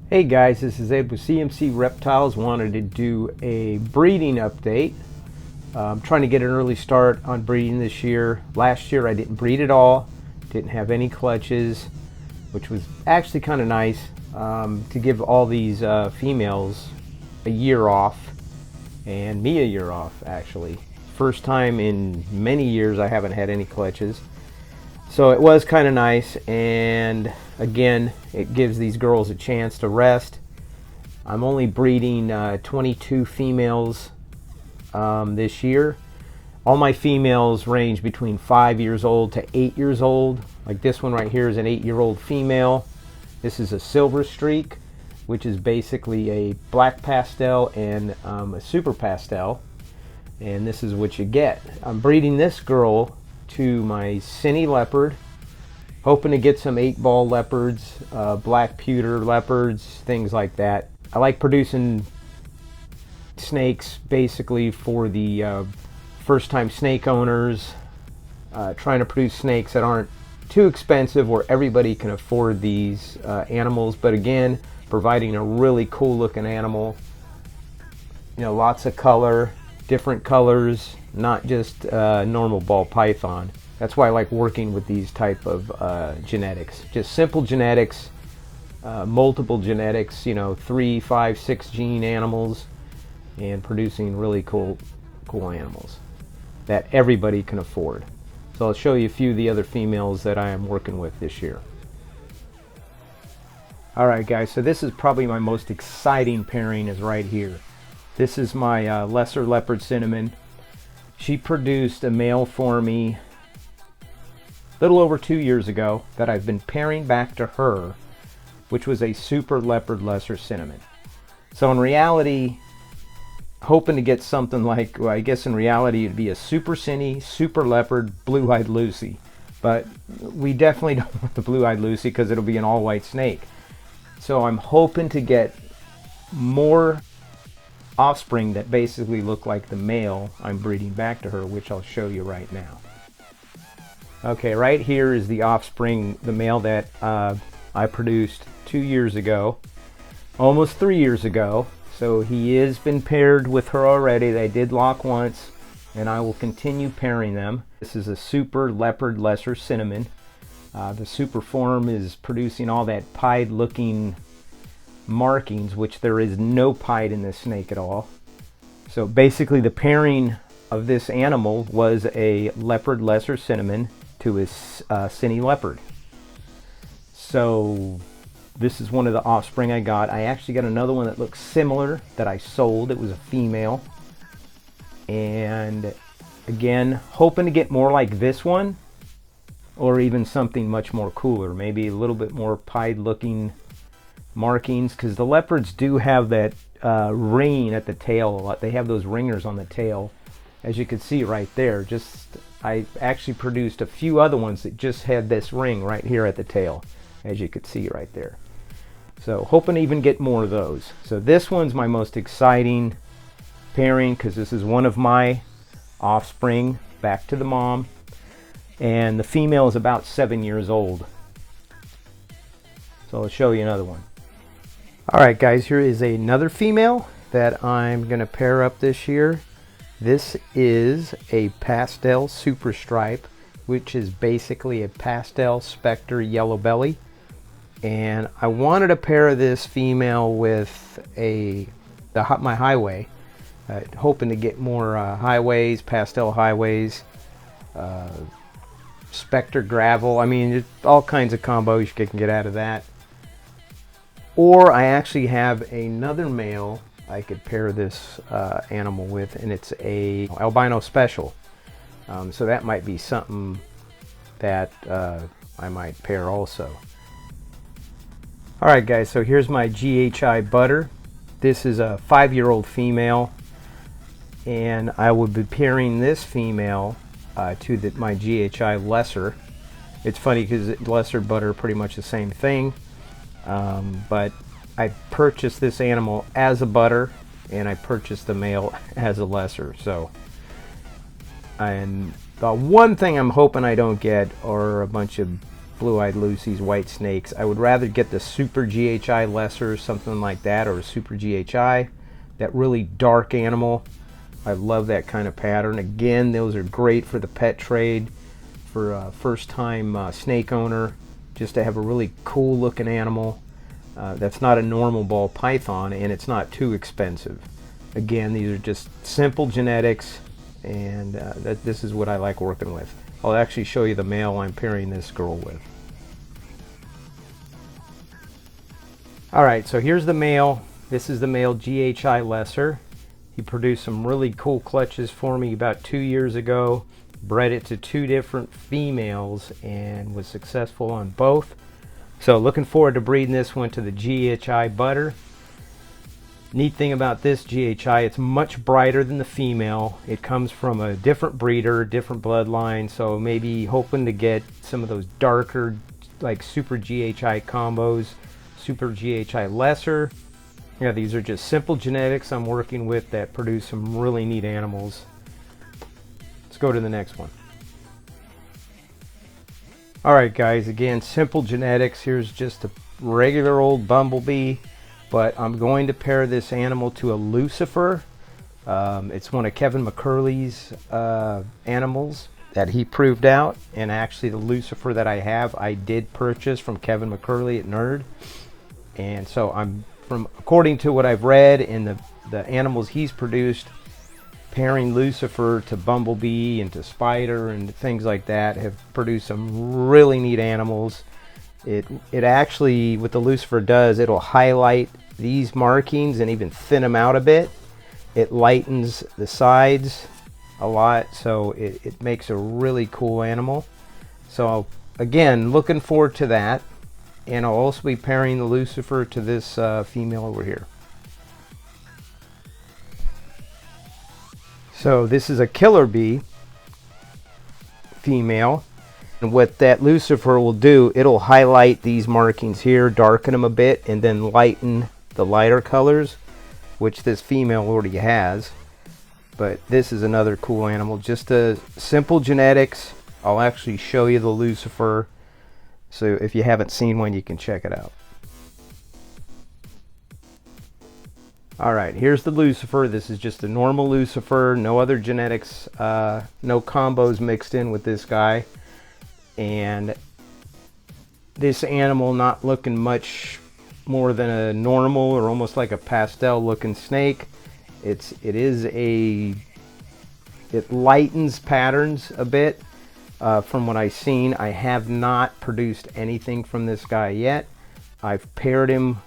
Hey guys, this is Ed with CMC Reptiles. Wanted to do a breeding update. I'm trying to get an early start on breeding this year. Last year I didn't breed at all, didn't have any clutches, which was actually kind of nice to give all these females a year off, and me a year off actually. First time in many years I haven't had any clutches. So it was kind of nice, and again, it gives these girls a chance to rest. I'm only breeding 22 females this year. All my females range between 5 years old to 8 years old. Like this one right here is an 8-year-old female. This is a silver streak, which is basically a black pastel and a super pastel. And this is what you get. I'm breeding this girl to my Cine leopard, hoping to get some 8-ball leopards, black pewter leopards, things like that. I like producing snakes basically for the first-time snake owners, trying to produce snakes that aren't too expensive where everybody can afford these animals, but again, providing a really cool looking animal. You know, lots of color, different colors, not just normal ball python. That's why I like working with these type of genetics. Just simple genetics, multiple genetics, you know, 3, 5, 6 gene animals, and producing really cool animals that everybody can afford. So I'll show you a few of the other females that I am working with this year. Alright guys, so this is probably my most exciting pairing is right here. This is my lesser leopard cinnamon. She produced a male for me a little over 2 years ago that I've been pairing back to her, which was a super leopard lesser cinnamon. So in reality, hoping to get something like, well, I guess in reality it'd be a super cine, super leopard, blue-eyed Lucy. But we definitely don't want the blue-eyed Lucy because it'll be an all-white snake. So I'm hoping to get more offspring that basically look like the male I'm breeding back to her, which I'll show you right now. Okay, right here is the offspring, the male that I produced 2 years ago, almost 3 years ago. So he has been paired with her already. They did lock once, and I will continue pairing them. This is a super leopard lesser cinnamon. The super form is producing all that pied looking markings, which there is no pied in this snake at all. So basically the pairing of this animal was a leopard lesser cinnamon to his Cine leopard. So this is one of the offspring I got. I actually got another one that looks similar that I sold. It was a female, and again hoping to get more like this one, or even something much more cooler, maybe a little bit more pied looking markings, because the leopards do have that ringing at the tail a lot. They have those ringers on the tail, as you can see right there. I actually produced a few other ones that just had this ring right here at the tail, as you could see right there. So hoping to even get more of those. So this one's my most exciting pairing because this is one of my offspring back to the mom, and the female is about 7 years old. So I'll show you another one. Alright guys, here is another female that I'm going to pair up this year. This is a Pastel Superstripe, which is basically a pastel specter yellow belly. And I wanted to pair this female with my highway, hoping to get more highways, pastel highways, specter gravel. I mean, all kinds of combos you can get out of that. Or I actually have another male I could pair this animal with, and it's a albino special. So that might be something that I might pair also. Alright guys, so here's my Ghi Butter. This is a 5-year-old female, and I will be pairing this female to my Ghi Lesser. It's funny because Lesser Butter are pretty much the same thing, but I purchased this animal as a butter, and I purchased the male as a lesser. So, and the one thing I'm hoping I don't get are a bunch of blue-eyed Lucy's, white snakes. I would rather get the Super GHI Lesser, something like that, or a Super GHI, that really dark animal. I love that kind of pattern. Again, those are great for the pet trade, for a first-time snake owner, just to have a really cool looking animal that's not a normal ball python, and it's not too expensive. Again, these are just simple genetics, and this is what I like working with. I'll actually show you the male I'm pairing this girl with. Alright, so here's the male. This is the male GHI Lesser. He produced some really cool clutches for me about 2 years ago. Bred it to 2 different females and was successful on both. So looking forward to breeding this one to the Ghi Butter. Neat thing about this GHI, it's much brighter than the female. It comes from a different breeder, different bloodline, so maybe hoping to get some of those darker, like Super GHI combos, Super GHI Lesser. Yeah, these are just simple genetics I'm working with that produce some really neat animals. Let's go to the next one. Alright guys, again, simple genetics. Here's just a regular old bumblebee, but I'm going to pair this animal to a Lucifer. It's one of Kevin McCurley's animals that he proved out, and actually the Lucifer that I have, I did purchase from Kevin McCurley at Nerd. And so according to what I've read and the animals he's produced, pairing Lucifer to bumblebee and to spider and things like that have produced some really neat animals. It actually, what the Lucifer does, it'll highlight these markings and even thin them out a bit. It lightens the sides a lot, so it makes a really cool animal. So again, looking forward to that. And I'll also be pairing the Lucifer to this female over here. So this is a killer bee female, and what that Lucifer will do, it'll highlight these markings here, darken them a bit, and then lighten the lighter colors, which this female already has. But this is another cool animal, just a simple genetics. I'll actually show you the Lucifer, so if you haven't seen one, you can check it out. Alright, here's the Lucifer. This is just a normal Lucifer, no other genetics, no combos mixed in with this guy. And this animal not looking much more than a normal or almost like a pastel looking snake. It lightens patterns a bit. From what I've seen, I have not produced anything from this guy yet. I've paired him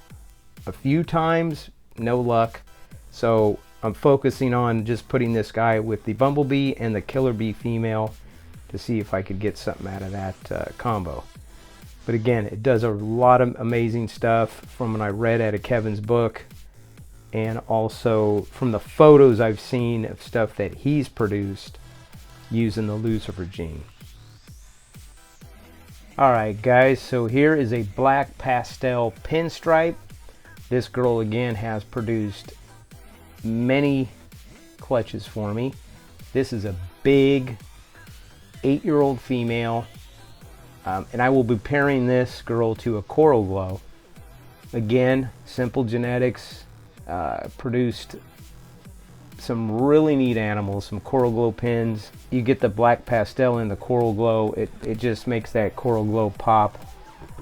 a few times, no luck. So I'm focusing on just putting this guy with the bumblebee and the killer bee female to see if I could get something out of that combo. But again, it does a lot of amazing stuff from what I read out of Kevin's book, and also from the photos I've seen of stuff that he's produced using the Lucifer gene. Alright guys, so here is a black pastel Pinstripe. This girl again has produced many clutches for me. This is a big 8-year-old female, and I will be pairing this girl to a Coral Glow. Again, simple genetics, produced some really neat animals, some Coral Glow pins. You get the black pastel in the Coral Glow, it just makes that Coral Glow pop.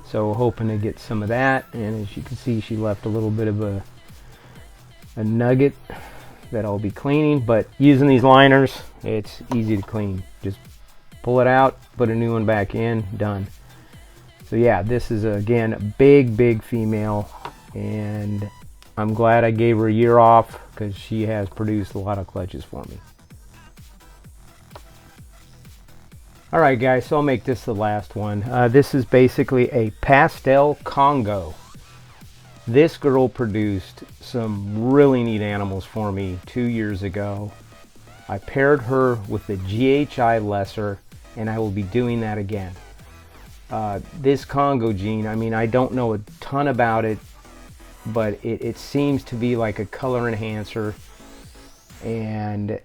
So hoping to get some of that, and as you can see, she left a little bit of a nugget that I'll be cleaning, but using these liners, it's easy to clean. Just pull it out, put a new one back in, done. So yeah, this is again a big female, and I'm glad I gave her a year off because she has produced a lot of clutches for me. Alright guys, so I'll make this the last one. This is basically a Pastel Congo. This girl produced some really neat animals for me 2 years ago. I paired her with the GHI Lesser, and I will be doing that again. This Congo gene, I mean, I don't know a ton about it, but it seems to be like a color enhancer, and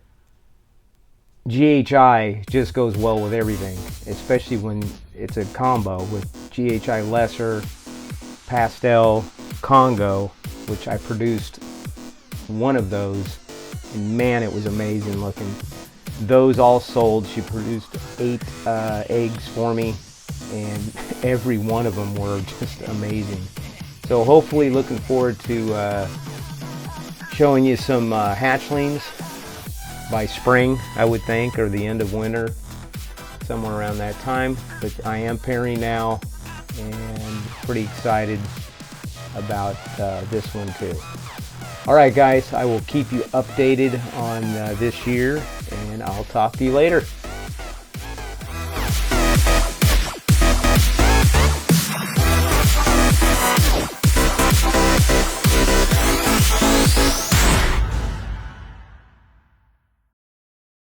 GHI just goes well with everything, especially when it's a combo with GHI Lesser, Pastel Congo, which I produced one of those, and man, it was amazing looking. Those all sold. She produced 8 eggs for me, and every one of them were just amazing. So hopefully looking forward to showing you some hatchlings by spring, I would think, or the end of winter, somewhere around that time. But I am pairing now, and pretty excited about this one too. All right, guys, I will keep you updated on this year, and I'll talk to you later.